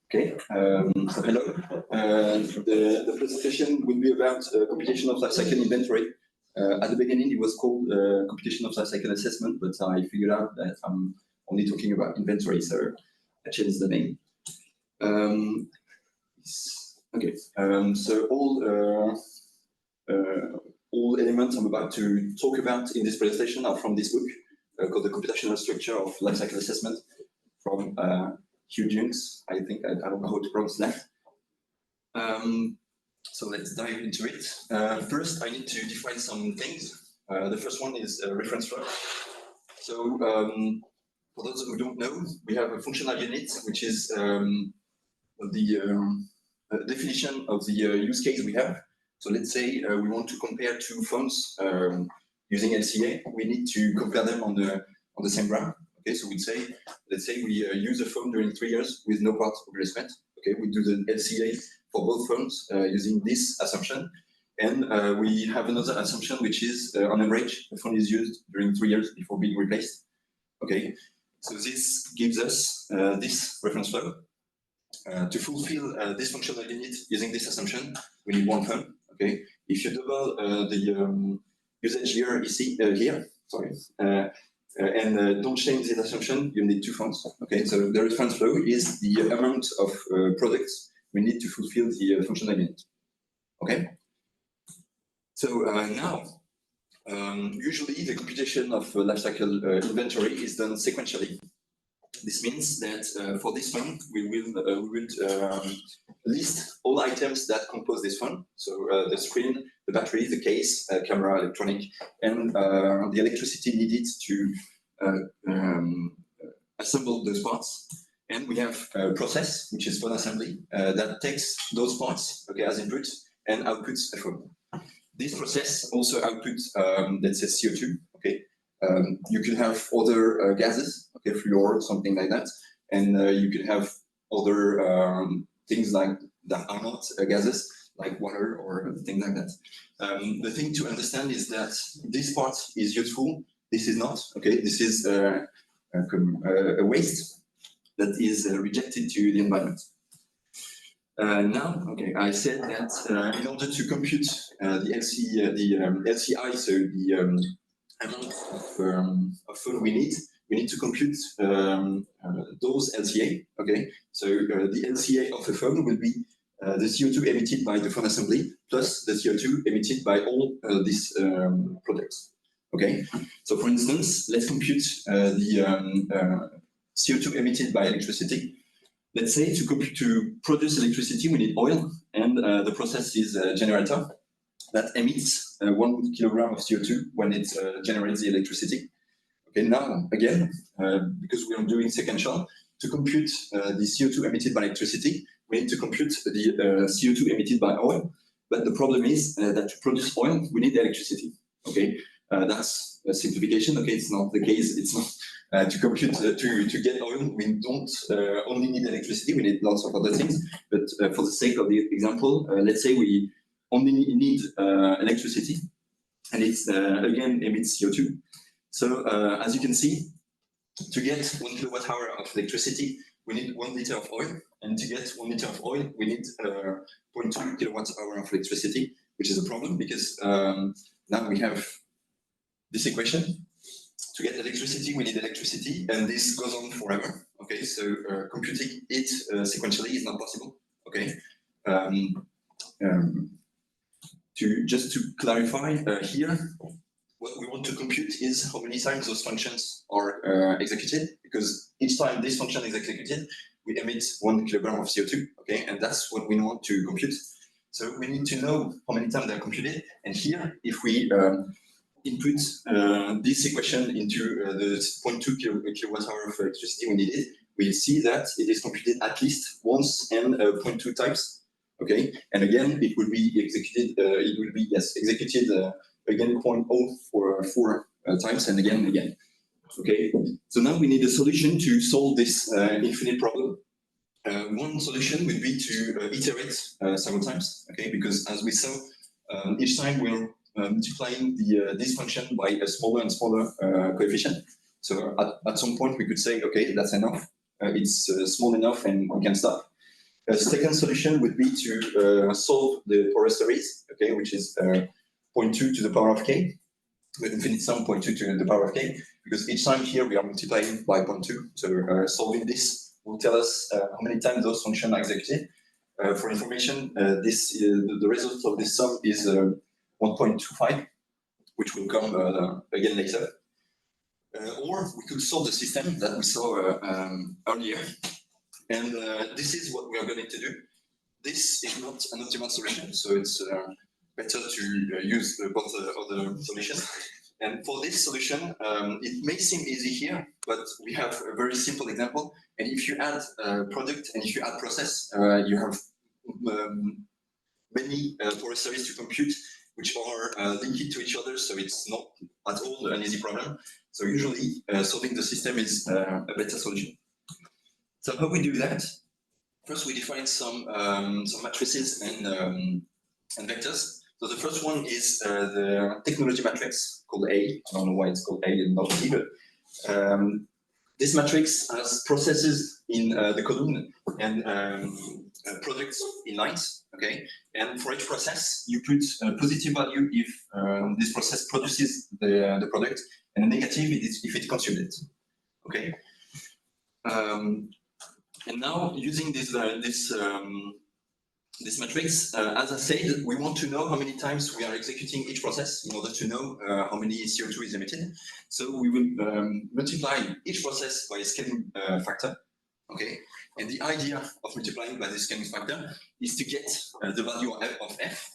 Okay, so hello. The presentation will be about computation of lifecycle inventory. At the beginning, it was called computation of lifecycle assessment, but I figured out that I'm only talking about inventory, so I changed the name. Okay, so all elements I'm about to talk about in this presentation are from this book called The Computational Structure of Lifecycle Assessment from Hugh Junks. I think I don't know how to pronounce that. So let's dive into it. First, I need to define some things. The first one is reference flow. So for those who don't know, we have a functional unit, which is the definition of the use case we have. So let's say we want to compare two phones using LCA. We need to compare them on the same RAM. Okay, so we'd say, let's say we use a phone during 3 years with no part replacement. Okay, we do the LCA for both phones using this assumption. And we have another assumption, which is on average, the phone is used during 3 years before being replaced. Okay, so this gives us this reference flow. To fulfill this functional unit using this assumption, we need one phone. Okay, if you double the usage year here, sorry, and don't change the assumption, you need two phones. Okay, so the reference flow is the amount of products we need to fulfill the functional unit. Okay, so now usually the computation of lifecycle inventory is done sequentially. This means that for this phone, we will list all items that compose this phone. So the screen, the battery, the case, camera, electronic, and the electricity needed to assemble those parts. And we have a process, which is phone assembly, that takes those parts, okay, as input and outputs a phone. This process also outputs, let's say, CO2. Okay. You could have other gases, okay, fluor, something like that, and you could have other things like that are not gases, like water or things like that. The thing to understand is that this part is useful. This is not. Okay, this is a waste that is rejected to the environment. Now, okay, I said that in order to compute the LCI, so the amount of phone we need to compute those LCA. Okay, so the LCA of a phone will be the CO2 emitted by the phone assembly plus the CO2 emitted by all these products. Okay, so for instance, let's compute the CO2 emitted by electricity. Let's say to produce electricity, we need oil, and the process is a generator that emits 1 kilogram of CO2 when it generates the electricity. Okay, now again, because we are doing sequential, to compute the CO2 emitted by electricity, we need to compute the CO2 emitted by oil. But the problem is that to produce oil, we need electricity. Okay, that's a simplification. Okay, it's not the case. It's not to compute to get oil. We don't only need electricity. We need lots of other things. But for the sake of the example, let's say we only need electricity, and it's again emits CO2. So as you can see, to get 1 kilowatt hour of electricity, we need 1 liter of oil, and to get 1 liter of oil, we need 0.2 kilowatt hour of electricity, which is a problem because now we have this equation. To get electricity, we need electricity, and this goes on forever. Okay, so computing it sequentially is not possible. Okay. Just to clarify here, what we want to compute is how many times those functions are executed, because each time this function is executed, we emit 1 kilogram of CO2, okay, and that's what we want to compute. So we need to know how many times they're computed, and here, if we input this equation into the 0.2 kilowatt hour of electricity we needed, we see that it is computed at least once and 0.2 times. Okay, and again, it will be executed. Executed again 0.044 times, and again and again. Okay, so now we need a solution to solve this infinite problem. One solution would be to iterate several times. Okay, because as we saw, each time we're multiplying this function by a smaller and smaller coefficient. So at some point we could say, okay, that's enough. It's small enough, and we can stop. A second solution would be to solve the Poirot series, okay, which is 0.2 to the power of k, with infinite sum 0.2 to the power of k, because each time here we are multiplying by 0.2. So solving this will tell us how many times those functions are executed. For information, the result of this sum is 1.25, which will come again later. Or we could solve the system that we saw earlier. And this is what we are going to do. This is not an optimal solution, so it's better to use both other solutions. And for this solution, it may seem easy here, but we have a very simple example. And if you add product and if you add process, you have many Poirot series to compute, which are linked to each other, so it's not at all an easy problem. So usually, solving the system is a better solution. So how we do that? First, we define some matrices and vectors. So the first one is the technology matrix called A. I don't know why it's called A and not B, but this matrix has processes in the column and products in lines. Okay, and for each process, you put a positive value if this process produces the product, and a negative if it consumes it. Okay. And now, using this matrix, as I said, we want to know how many times we are executing each process in order to know how many CO2 is emitted. So we will multiply each process by a scaling factor. Okay, and the idea of multiplying by the scaling factor is to get the value of F.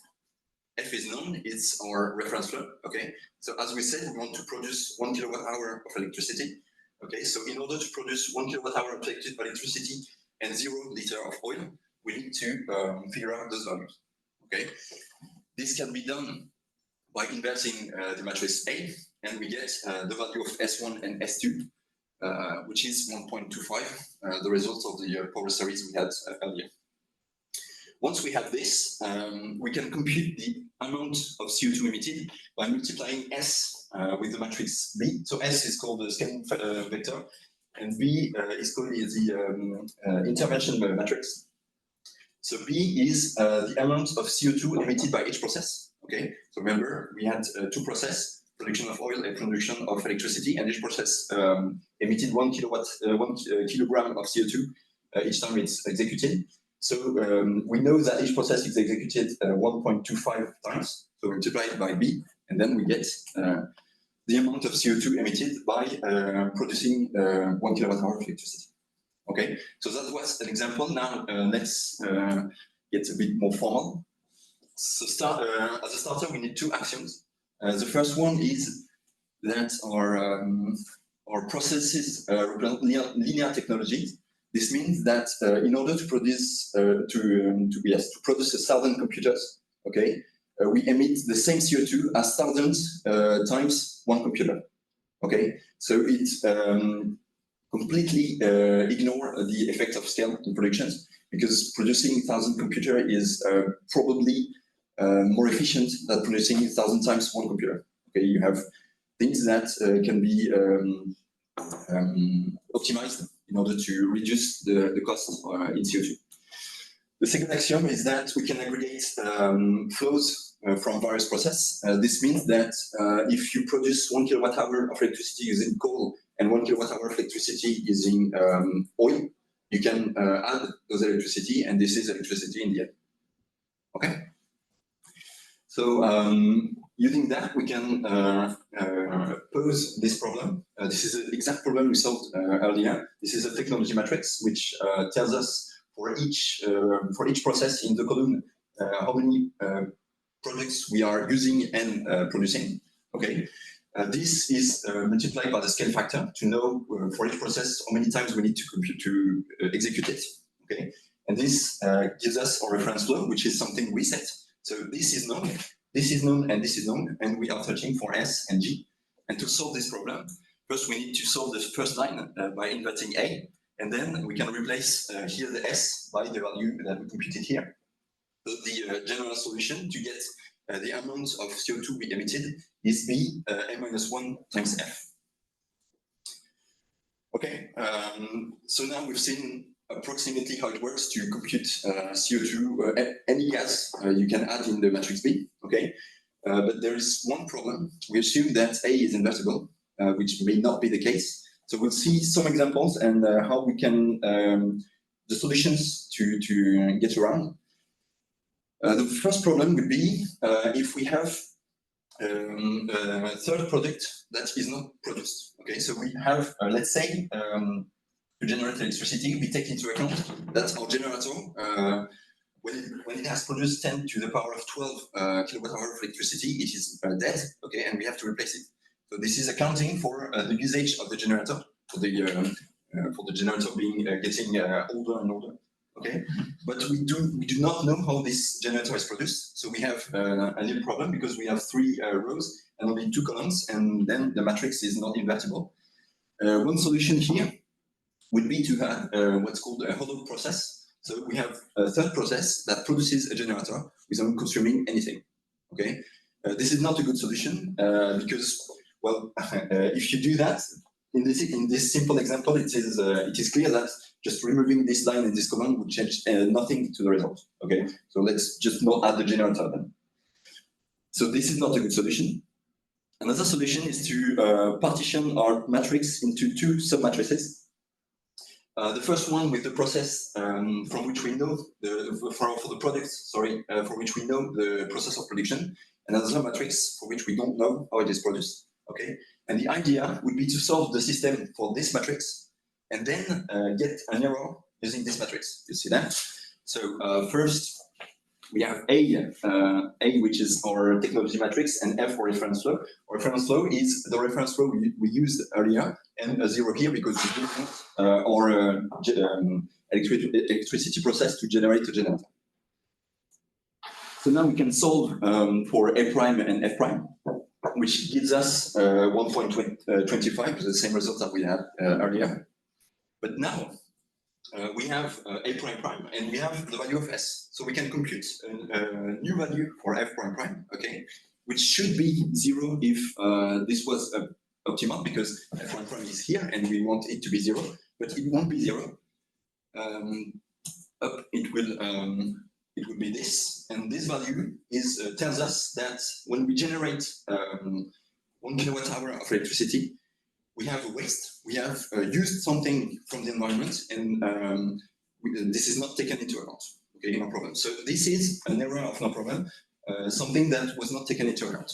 F is known; it's our reference flow. Okay, so as we said, we want to produce 1 kilowatt-hour of electricity. Okay, so in order to produce 1 kilowatt-hour of electricity and 0 liter of oil, we need to figure out those values. Okay, this can be done by inverting the matrix A, and we get the value of S1 and S2, which is 1.25, the result of the Poirot series we had earlier. Once we have this, we can compute the amount of CO2 emitted by multiplying S with the matrix B. So S is called the scaling vector, and B is called the intervention matrix. So B is the amount of CO2 emitted by each process. Okay, so remember we had two processes: production of oil and production of electricity, and each process emitted 1 kilogram of CO2 each time it's executed. So we know that each process is executed 1.25 times, so we multiply it by B, and then we get the amount of CO2 emitted by producing 1 kilowatt-hour of electricity. Okay, so that was an example. Now let's get a bit more formal. So as a starter, we need two axioms. The first one is that our processes represent linear technologies. This means that in order to produce to produce 1,000 computers, okay, we emit the same CO2 as 1,000 times one computer. Okay, so it completely ignore the effect of scale in productions, because producing 1,000 computer is probably more efficient than producing 1,000 times one computer. Okay, you have things that can be optimized in order to reduce the cost in CO2. The second axiom is that we can aggregate flows from various processes. This means that if you produce 1 kilowatt-hour of electricity using coal and 1 kilowatt-hour of electricity using oil, you can add those electricity, and this is electricity in the end. Okay? So using that, we can pose this problem. This is the exact problem we solved earlier. This is a technology matrix which tells us for each process in the column how many products we are using and producing. Okay, this is multiplied by the scale factor to know for each process how many times we need to compute to execute it. Okay, and this gives us our reference flow, which is something we set. So this is known, and this is known, and we are searching for S and G. And to solve this problem, first we need to solve the first line by inverting A, and then we can replace here the S by the value that we computed here. So the general solution to get the amount of CO2 we emitted is B n-1 times F. Okay, so now we've seen approximately how it works to compute CO2, any gas you can add in the matrix B, okay? But there is one problem. We assume that A is invertible, which may not be the case. So we'll see some examples and how we can, the solutions to get around. The first problem would be if we have a third product that is not produced. Okay, so we have, let's say, to generate electricity, we take into account that our generator, when it has produced 10 to the power of 12 kilowatt hour of electricity, it is dead, okay, and we have to replace it. So this is accounting for the usage of the generator, for the generator being getting older and older, okay. But we do not know how this generator is produced, so we have a little problem because we have 3 rows and only 2 columns, and then the matrix is not invertible. One solution here would be to have what's called a hollow process. So we have a third process that produces a generator without consuming anything. Okay, this is not a good solution because, well, if you do that in this simple example, it is clear that just removing this line and this column would change nothing to the result. Okay, so let's just not add the generator then. So this is not a good solution. Another solution is to partition our matrix into 2 submatrices. The first one with the process from which we know for the products, sorry, for which we know the process of production, and another matrix for which we don't know how it is produced. Okay, and the idea would be to solve the system for this matrix, and then get an error using this matrix. You see that? So first we have A, which is our technology matrix, and F for reference flow. Our reference flow is the reference flow we used earlier, and a 0 here because we didn't our electricity process to generate a generator. So now we can solve for A prime and F prime, which gives us 1.25, the same result that we had earlier. But now we have A prime prime, and we have the value of S. So we can compute a new value for F prime prime, okay, which should be 0 if this was optimal, because F prime prime is here and we want it to be 0, but it won't be 0. It will be this, and this value tells us that when we generate 1 kilowatt hour of electricity, we have a waste. We have used something from the environment, and this is not taken into account. Okay, no problem. So this is an error of no problem, something that was not taken into account.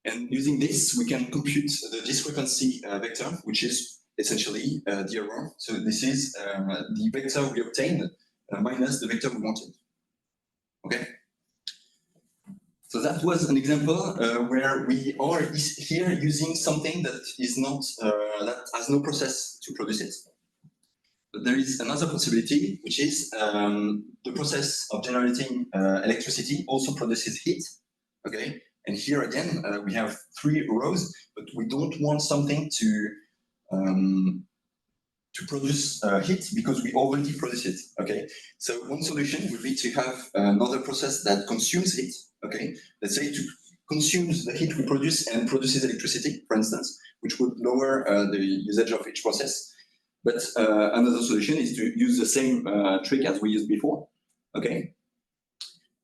And using this, we can compute the discrepancy vector, which is essentially the error. So this is the vector we obtained minus the vector we wanted. Okay. So that was an example where we are here using something that is not that has no process to produce it. But there is another possibility, which is the process of generating electricity also produces heat. Okay, and here again we have 3 rows, but we don't want something to produce heat because we already produce it. Okay, so one solution would be to have another process that consumes heat. Okay, let's say to consumes the heat we produce and produces electricity, for instance, which would lower the usage of each process. But another solution is to use the same trick as we used before. Okay,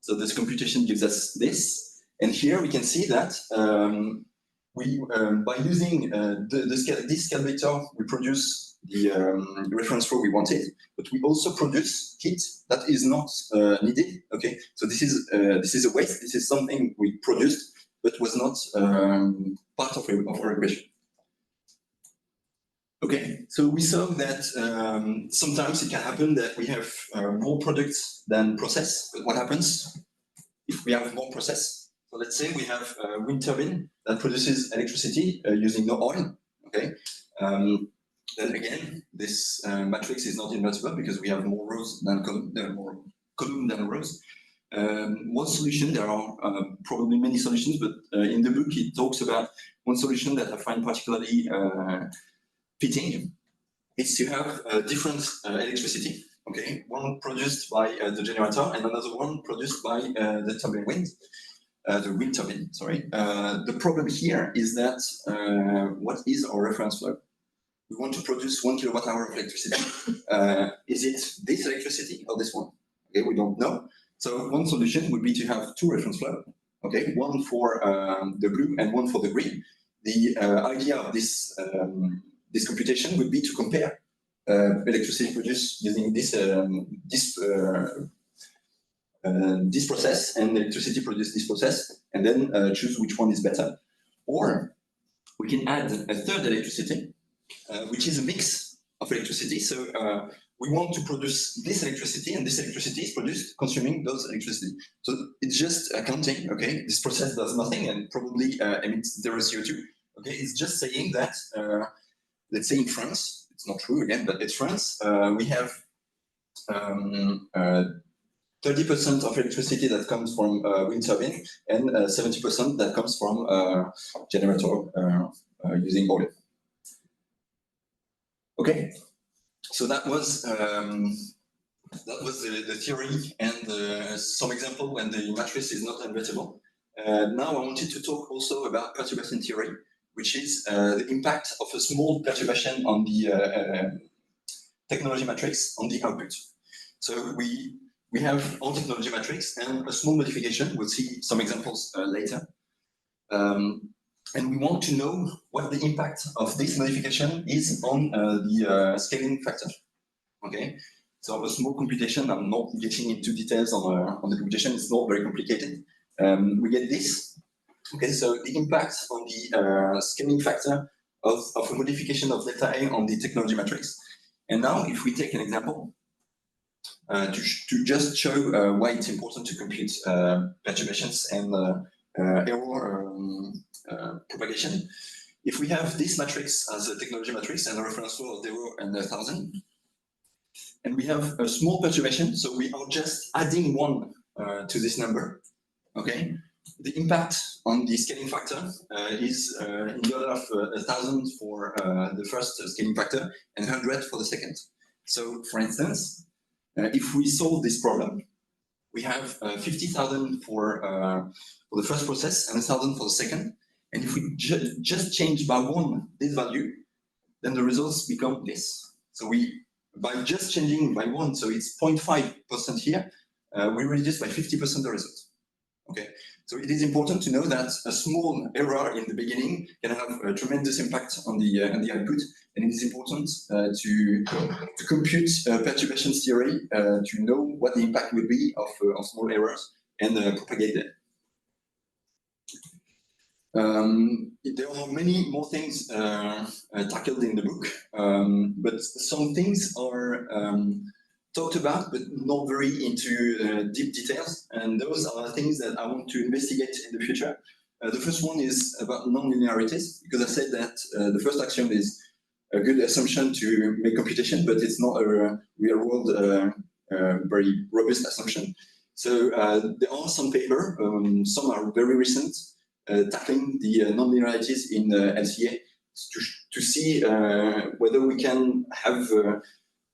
so this computation gives us this, and here we can see that by using this calculator, we produce the reference flow we wanted, but we also produce heat that is not needed. Okay, so this is a waste. This is something we produced but was not part of our equation. Okay, so we saw that sometimes it can happen that we have more products than process. But what happens if we have more process? So let's say we have a wind turbine that produces electricity using no oil. Okay. Then again, this matrix is not invertible because we have more rows than more column than rows. One solution, there are probably many solutions, but in the book it talks about one solution that I find particularly fitting. Is to have different electricity. Okay, one produced by the generator and another one produced by the turbine wind. The wind turbine, sorry. The problem here is that what is our reference flow? we want to produce 1 kilowatt-hour of electricity. Is it this electricity or this one? Okay, we don't know. So one solution would be to have two reference flows. Okay, one for the blue and one for the green. The idea of this this computation would be to compare electricity produced using this process and electricity produced this process, and then choose which one is better. Or we can add a third electricity, which is a mix of electricity. So we want to produce this electricity, and this electricity is produced consuming those electricity. So it's just accounting, okay? This process does nothing and probably emits zero CO2. Okay, it's just saying that, let's say in France, it's not true again, but in France, we have 30% of electricity that comes from wind turbine and 70% that comes from generator using oil. Okay, so that was the theory and some example when the matrix is not invertible. Now I wanted to talk also about perturbation theory, which is the impact of a small perturbation on the technology matrix on the output. So we have our technology matrix and a small modification. We'll see some examples later. And we want to know what the impact of this modification is on the scaling factor. Okay, so a small computation. I'm not getting into details on the computation. It's not very complicated. We get this. Okay, so the impact on the scaling factor of a modification of delta A on the technology matrix. And now, if we take an example to just show why it's important to compute perturbations and error propagation. If we have this matrix as a technology matrix and a reference flow of 0 and 1,000, and we have a small perturbation, so we are just adding 1 to this number, okay? The impact on the scaling factor is in the order of 1,000 for the first scaling factor and 100 for the second. So, for instance, if we solve this problem, we have 50,000 for the first process and 1,000 for the second. And if we just change by 1 this value, then the results become this. So by just changing by 1, so it's 0.5% here, we reduce by 50% the result. Okay, so it is important to know that a small error in the beginning can have a tremendous impact on the output, and it is important to compute perturbation theory to know what the impact will be of small errors and propagate them. There are many more things tackled in the book, but some things are talked about, but not very into deep details. And those are things that I want to investigate in the future. The first one is about nonlinearities, because I said that the first axiom is a good assumption to make computation, but it's not a real-world very robust assumption. So there are some papers, some are very recent, tackling the nonlinearities in LCA to see whether we can have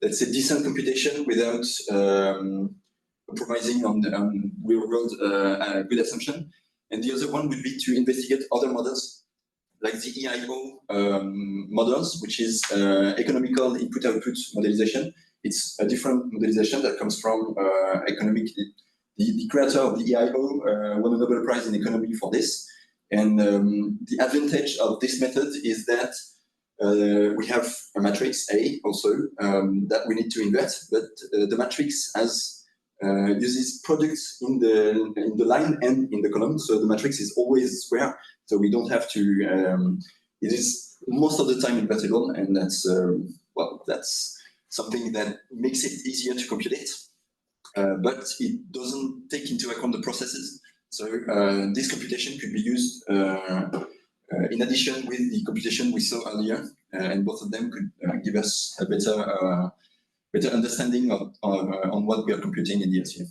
let's say decent computation without compromising on real-world good assumption. And the other one would be to investigate other models, like the EIO models, which is economical input-output modelization. It's a different modelization that comes from economic. The creator of the EIO won a Nobel Prize in economy for this. And the advantage of this method is that we have a matrix A also that we need to invert, but the matrix uses products in the line and in the column, so the matrix is always square, so we don't have to. It is most of the time invertible, and that's that's something that makes it easier to compute it, but it doesn't take into account the processes. So this computation could be used in addition with the computation we saw earlier, and both of them could give us a better understanding on what we are computing in the LCA.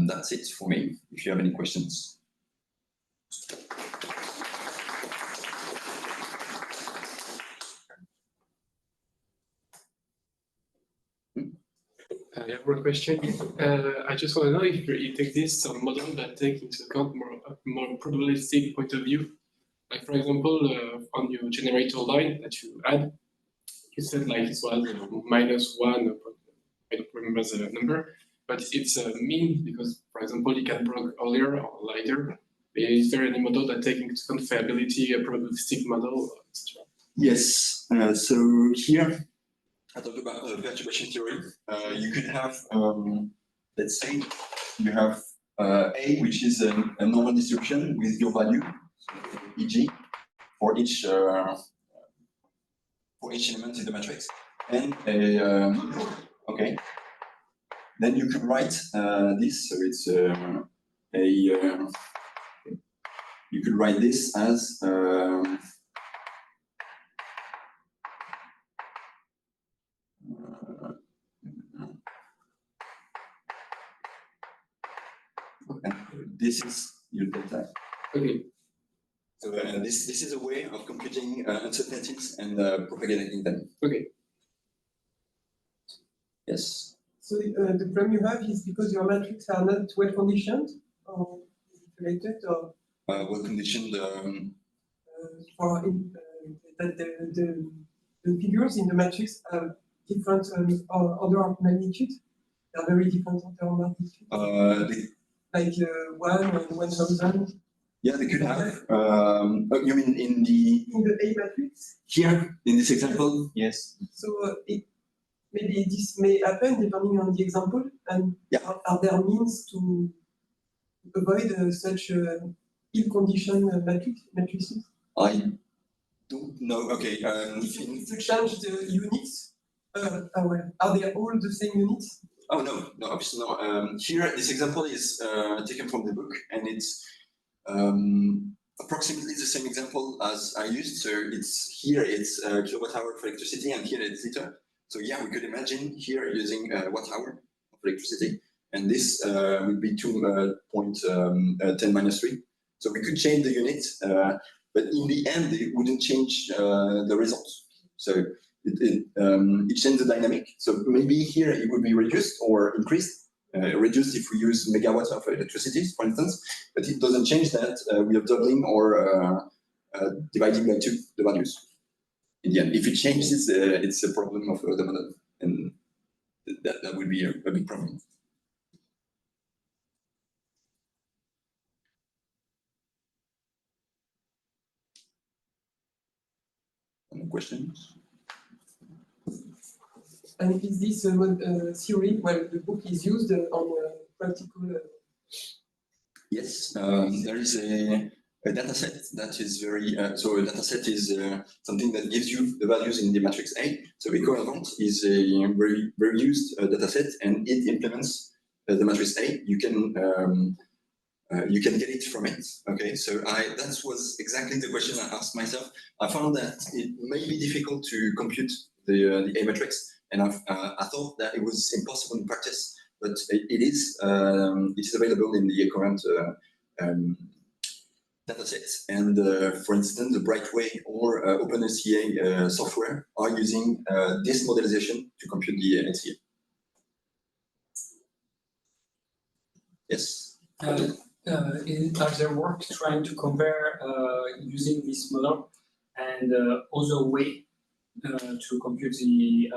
That's it for me. If you have any questions. I have one question. I just want to know if you take this model that take into account more probabilistic point of view, Like for example, on your generator line that you add, you said like it was -1. I don't remember the number, but it's a mean because, for example, it can break earlier or later. Is there any model that takes into account variability, a probabilistic model, etc.? Yes. So here, I talked about perturbation theory. You could have, let's say, you have A, which is a normal distribution with your value, e.g., for each element in the matrix, and a okay. Then you can write this. So it's you could write this as this is your data. Okay. So this is a way of computing uncertainties and propagating them. Okay. Yes. So the problem you have is because your matrix are not well conditioned or related or Well conditioned. for that the figures in the matrix have different order of magnitude. They are very different order of magnitude. Like 1 and 1,000. Yeah, they could have. You mean in the A matrix? Here in this example? Yes. So maybe this may happen depending on the example, and yeah. Are there means to avoid such ill-conditioned matrices? I don't know. Okay. If you change the units, are they all the same units? Oh no, obviously no. Here, this example is taken from the book, and it's approximately the same example as I used. So it's here it's kilowatt hour for electricity, and here it's liter. So yeah, we could imagine here using watt hour of electricity, and this would be 2.10 minus 3. So we could change the unit, but in the end, it wouldn't change the results. So it changed the dynamic. So maybe here it would be reduced or increased. Reduced if we use megawatts of electricity, for instance, but it doesn't change that we are doubling or dividing by 2 the values. In the end, if it changes, it's a problem of the model, and that would be a big problem. Any questions? And is this theory, well, the book is used on practical? Yes, there is a data set that is very, so a data set is something that gives you the values in the matrix A. So equivalent is a very used data set, and it implements the matrix A. You can get it from it. Okay, so that was exactly the question I asked myself. I found that it may be difficult to compute the A matrix, and I thought that it was impossible in practice, but it is available in the current datasets. And for instance, the Brightway or OpenSCA software are using this modelization to compute the NCA. Yes. Are there work trying to compare using this model and other way to compute the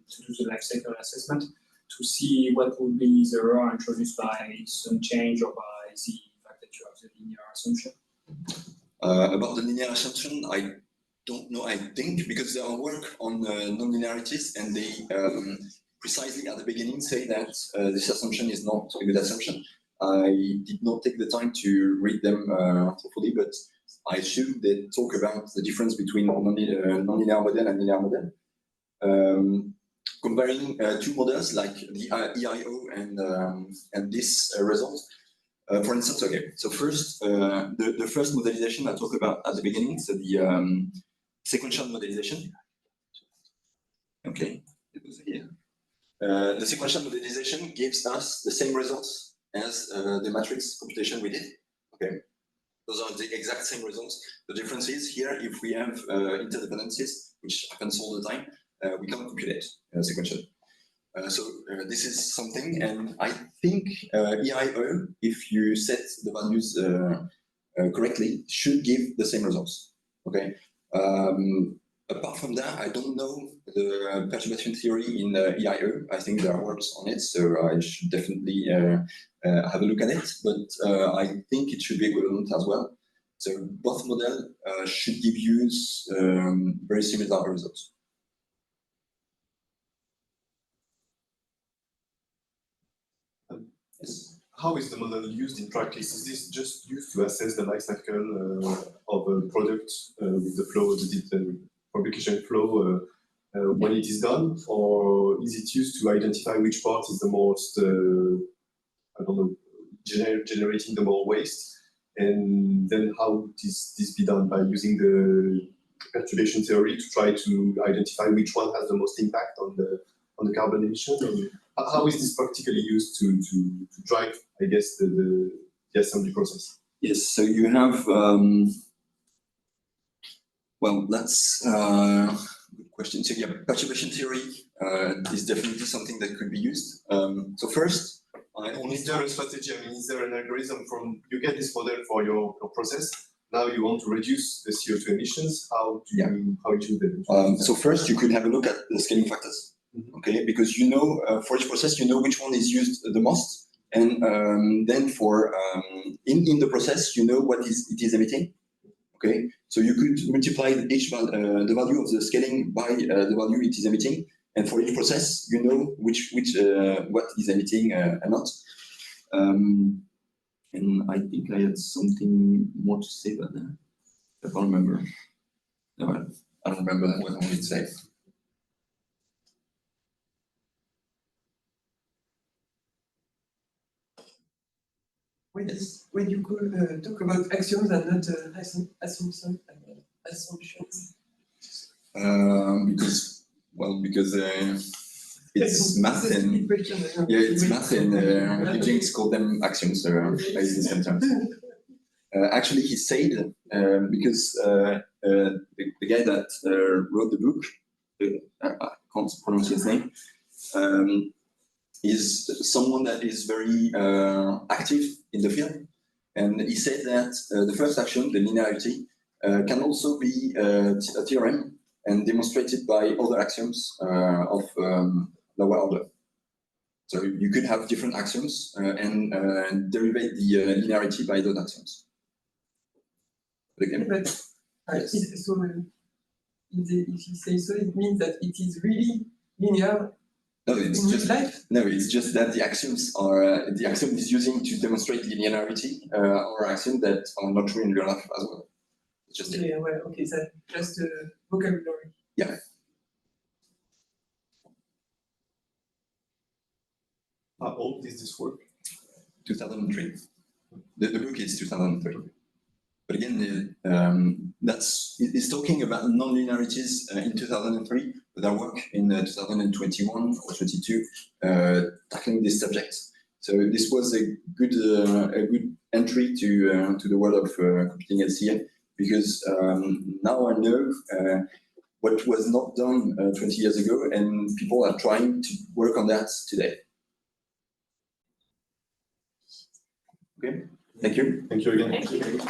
to do the life cycle assessment to see what would be the error introduced by some change or by the fact that you have the linear assumption? About the linear assumption, I don't know. I think because there are work on non-linearities, and they precisely at the beginning say that this assumption is not a good assumption. I did not take the time to read them fully, but I assume they talk about the difference between non-linear model and linear model. Comparing 2 models like the EIO and this result. For instance, okay, so first, the first modelization I talked about at the beginning, so the sequential modelization. Okay, it was here. The sequential modelization gives us the same results as the matrix computation we did. Okay, those are the exact same results. The difference is here, if we have interdependencies, which happens all the time, we can't compute it sequentially. So this is something, and I think EIO, if you set the values correctly should give the same results. Okay. Apart from that, I don't know the perturbation theory in EIE. I think there are works on it, so I should definitely have a look at it. But I think it should be equivalent as well. So both models should give you very similar results. Yes. How is the model used in practice? Is this just used to assess the life cycle of a product with the flow, the fabrication flow when it is done, or is it used to identify which part is the most, I don't know, generating the more waste? And then how does this be done by using the perturbation theory to try to identify which one has the most impact on the carbon emission? And how is this practically used to drive, I guess, the assembly process? Yes, so you have, well, that's a good question. So yeah, perturbation theory is definitely something that could be used. So first, Is there a strategy? I mean, is there an algorithm from, you get this model for your process, now you want to reduce the CO2 emissions, how do you do that? So first, you could have a look at the scaling factors. Okay, because you know, for each process, you know which one is used the most, and then for in the process, you know what it is emitting. Okay, so you could multiply the value of the scaling by the value it is emitting, and for each process, you know what is emitting and not. And I think I had something more to say about that. I can't remember. No, I don't remember what I wanted to say. When you could talk about axioms and not assumptions. Because it's math and it's math and Eugenics call them axioms. I use this sometimes. Actually, he said because the guy that wrote the book, I can't pronounce his name, is someone that is very active in the field, and he said that the first action, the linearity, can also be a theorem and demonstrated by other axioms of lower order. So you could have different axioms and derivate the linearity by those axioms. But again, so if you say so, it means that it is really linear. No, it's just that the axioms are the axiom is using to demonstrate linearity or axioms that are not true in real life as well. It's just okay, so just vocabulary. Yeah. How old is this work? 2003. The book is 2003. But again, it's talking about non-linearities in 2003, but I work in 2021 or 22 tackling this subject. So this was a good entry to the world of computing LCA, because now I know what was not done 20 years ago, and people are trying to work on that today. Okay, thank you. Thank you again. Thank you.